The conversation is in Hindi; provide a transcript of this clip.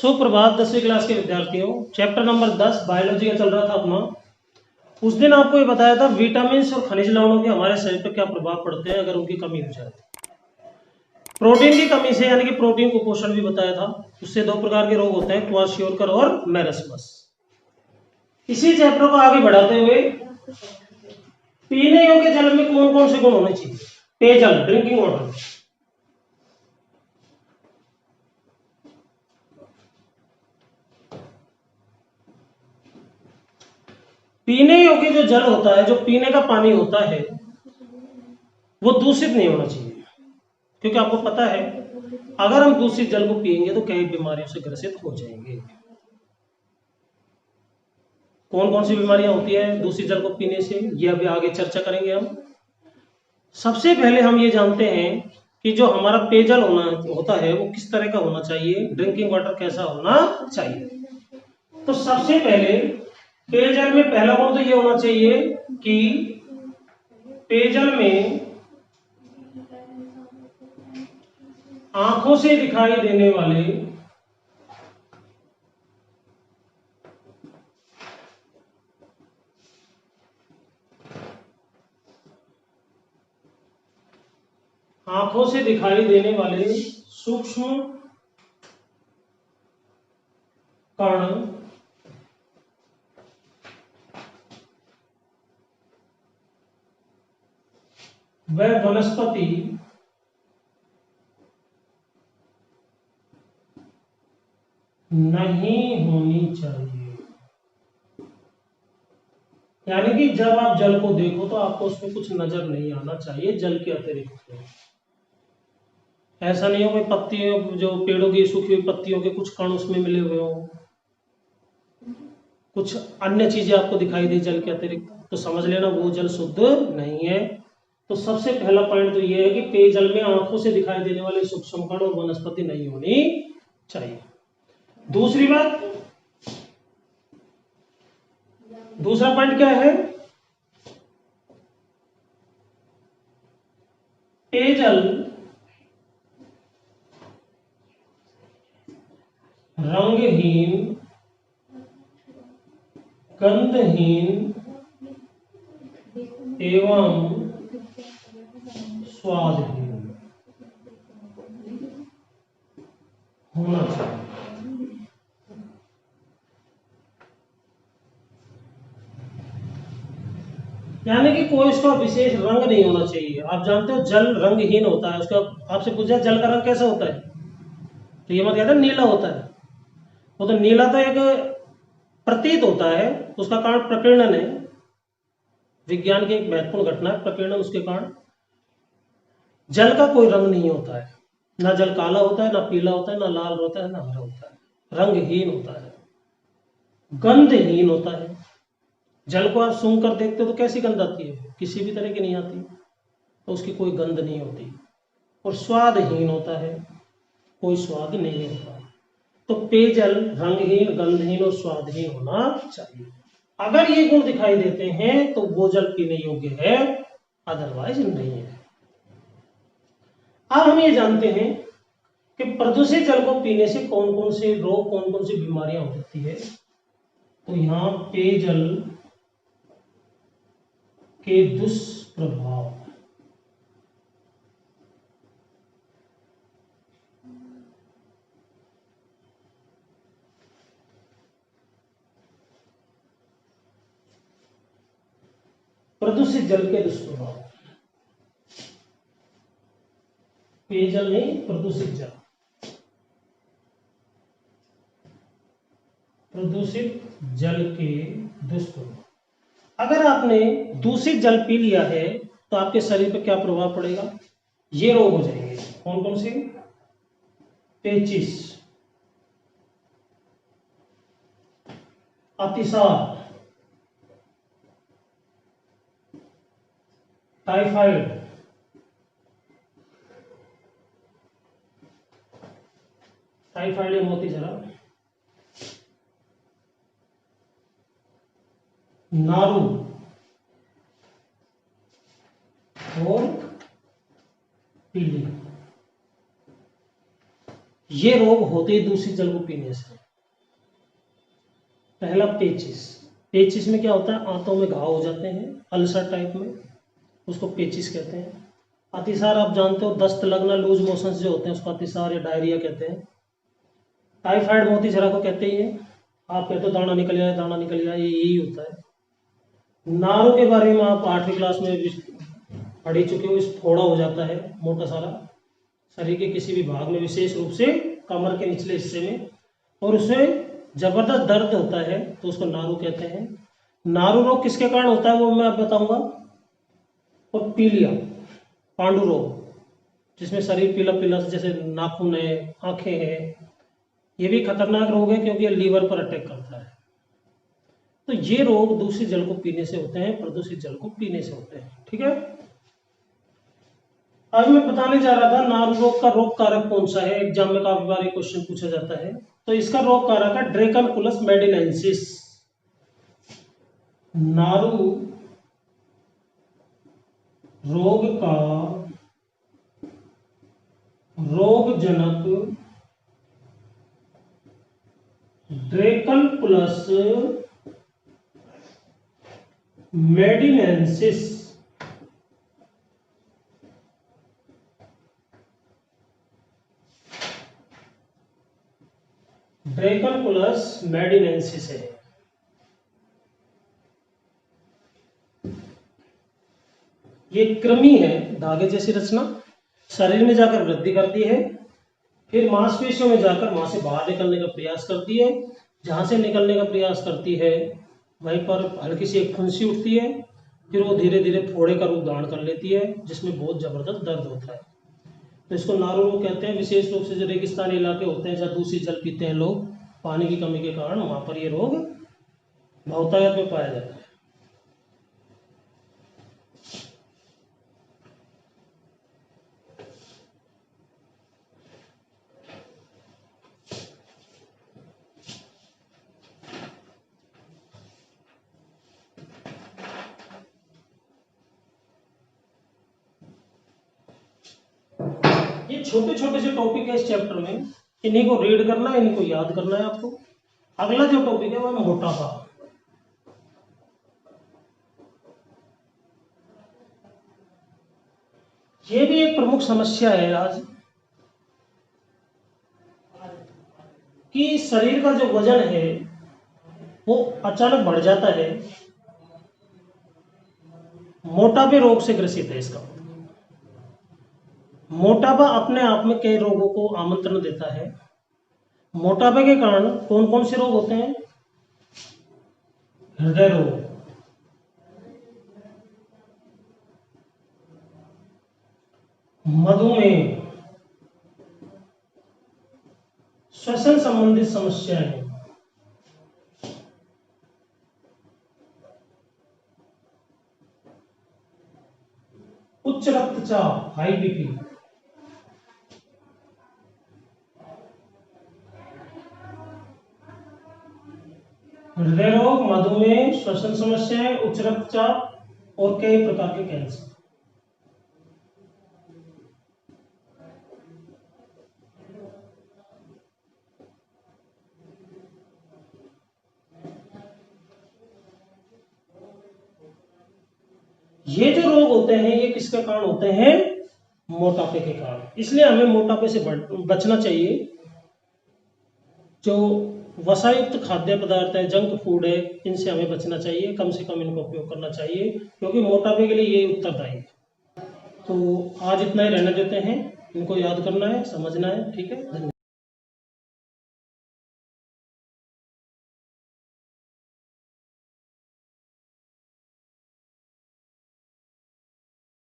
सुप्रभात 10वीं क्लास के विद्यार्थियों। चैप्टर नंबर 10 बायोलॉजी का चल रहा था अपना। उस दिन आपको ये बताया था विटामिन और खनिज लवणों के हमारे शरीर पर क्या प्रभाव पड़ते हैं अगर उनकी कमी हो जाए। प्रोटीन की कमी से यानी कि प्रोटीन कुपोषण भी बताया था। उससे दो प्रकार के रोग होते हैं, क्वाशियोरकर और मैरस्मस। इसी चैप्टर को आगे बढ़ाते हुए पीने योग्य जल में कौन कौन से गुण होने चाहिए। पेयजल, ड्रिंकिंग वाटर। पीने योग्य जो जल होता है, जो पीने का पानी होता है, वो दूषित नहीं होना चाहिए। क्योंकि आपको पता है अगर हम दूषित जल को पिएंगे तो कई बीमारियों से ग्रसित हो जाएंगे। कौन कौन सी बीमारियां होती है दूषित जल को पीने से, ये अभी आगे चर्चा करेंगे हम। सबसे पहले हम ये जानते हैं कि जो हमारा पेयजल होता है वो किस तरह का होना चाहिए, ड्रिंकिंग वाटर कैसा होना चाहिए। तो सबसे पहले पेयजल में पहला गुण तो ये होना चाहिए कि पेयजल में आंखों से दिखाई देने वाले सूक्ष्म कण व वनस्पति नहीं होनी चाहिए। यानी कि जब आप जल को देखो तो आपको उसमें कुछ नजर नहीं आना चाहिए जल के अतिरिक्त। ऐसा नहीं हो कि पत्तियों, जो पेड़ों की सूखी हुई पत्तियों के कुछ कण उसमें मिले हुए हो, कुछ अन्य चीजें आपको दिखाई दी जल के अतिरिक्त, तो समझ लेना वो जल शुद्ध नहीं है। तो सबसे पहला पॉइंट तो ये है कि पेयजल में आंखों से दिखाई देने वाले सूक्ष्म कण और वनस्पति नहीं होनी चाहिए। दूसरा पॉइंट क्या है, पेयजल रंगहीन, गंधहीन एवं स्वादहीन होना चाहिए। यानी कि कोई इसका विशेष रंग नहीं होना चाहिए। आप जानते हो जल रंगहीन होता है, उसका आपसे पूछा जल का रंग कैसा होता है, तो ये मत कहते नीला होता है। वो तो नीला तो एक प्रतीत होता है, उसका कारण प्रकीर्णन है। विज्ञान की एक महत्वपूर्ण घटना है प्रकीर्णन। उसके कारण जल का कोई रंग नहीं होता है, ना जल काला होता है, ना पीला होता है, ना लाल होता है, ना हरा होता है, रंगहीन होता है। गंधहीन होता है, जल को आप सूंघ कर देखते हो तो कैसी गंध आती है, किसी भी तरह की नहीं आती, तो उसकी कोई गंध नहीं होती। और स्वादहीन होता है, कोई स्वाद नहीं होता। तो पेयजल रंगहीन, गंधहीन और स्वादहीन होना चाहिए। अगर ये गुण दिखाई देते हैं तो वो जल पीने योग्य है, अदरवाइज नहीं है। अब हम ये जानते हैं कि प्रदूषित जल को पीने से कौन कौन से रोग, कौन कौन सी बीमारियां हो सकती है। तो यहां पेयजल के दुष्प्रभाव, प्रदूषित जल के दुष्प्रभाव, पेयजल नहीं प्रदूषित जल, प्रदूषित जल के दुष्प्रभाव। अगर आपने दूषित जल पी लिया है तो आपके शरीर पर क्या प्रभाव पड़ेगा, ये रोग हो जाएंगे। कौन कौन से, पेचिस, अतिसार, टाइफाइड, टाइफाइड या मोती जरा, नारू और पीली, ये रोग होते ही दूषित जल को पीने से। पहला पेचिस। पेचिस में क्या होता है, आंतों में घाव हो जाते हैं अल्सर टाइप में, उसको पेचिस कहते हैं। अतिसार आप जानते हो, दस्त लगना, लूज मोशंस जो होते हैं उसको अतिसार या डायरिया कहते हैं। टाइफाइड मोतीझरा को कहते ही हैं, आप कहते हो दाना निकल जाए, दाना निकल जाए, ये यही होता है। नारों के बारे में आप 8वीं क्लास में भी पढ़ ही चुके हो। इस फोड़ा हो जाता है मोटा सारा शरीर के किसी भी भाग में, विशेष रूप से कमर के निचले हिस्से में, और उसमें जबरदस्त दर्द होता है तो उसको नारू कहते हैं। नारू रोग किसके कारण होता है वो मैं आप बताऊंगा। और पीलिया, पांडु रोग, जिसमें शरीर पीला पीला जैसे नाखून है, आंखें हैं, ये भी खतरनाक रोग है क्योंकि ये लीवर पर अटैक करता है। तो ये रोग दूषित जल को पीने से होते हैं, प्रदूषित जल को पीने से होते हैं। ठीक है, आज मैं बताने जा रहा था नारू रोग का रोग कारक कौन सा है। एग्जाम में काफी बार क्वेश्चन पूछा जाता है। तो इसका रोग कारक है ड्रेकनकुलस मेडिनेंसिस। नारू रोग का रोगजनक ड्रेकनकुलस मेडिनेंसिस ड्रेकनकुलस मेडिनेंसिस है। ये कृमि है, धागे जैसी रचना, शरीर में जाकर वृद्धि करती है, फिर मांसपेशियों में जाकर वहां से बाहर निकलने का प्रयास करती है। जहां से निकलने का प्रयास करती है वहीं पर हल्की सी एक फुंसी उठती है, फिर वो धीरे धीरे फोड़े का रूप धारण कर लेती है, जिसमें बहुत जबरदस्त दर्द होता है। तो इसको नारू रोग कहते हैं। विशेष रूप से जो रेगिस्तानी इलाके होते हैं जहाँ दूषित जल पीते हैं लोग पानी की कमी के कारण, वहां पर ये रोग बहुतायत में पाया जाता है। ये छोटे छोटे से टॉपिक है इस चैप्टर में, इन्हीं को रीड करना है, इन्हीं को याद करना है आपको। अगला जो टॉपिक है वो है मोटापा। ये भी एक प्रमुख समस्या है आज, कि शरीर का जो वजन है वो अचानक बढ़ जाता है। मोटापे रोग से ग्रसित है इसका। मोटापा अपने आप में कई रोगों को आमंत्रण देता है। मोटापे के कारण कौन कौन से रोग होते हैं? हृदय रोग, मधुमेह, श्वसन संबंधित समस्याएं, उच्च रक्तचाप, हाई बीपी, हृदय रोग, मधुमेह, श्वसन समस्याएं, उच्च रक्तचाप और कई प्रकार के कैंसर। ये जो रोग होते हैं ये किसके कारण होते हैं? मोटापे के कारण। इसलिए हमें मोटापे से बचना चाहिए। जो वसायुक्त खाद्य पदार्थ है, जंक फूड है, इनसे हमें बचना चाहिए, कम से कम इनका उपयोग करना चाहिए, क्योंकि मोटापे के लिए ये उत्तरदायी है। तो आज इतना ही रहने देते हैं, इनको याद करना है, समझना है। ठीक है, धन्यवाद।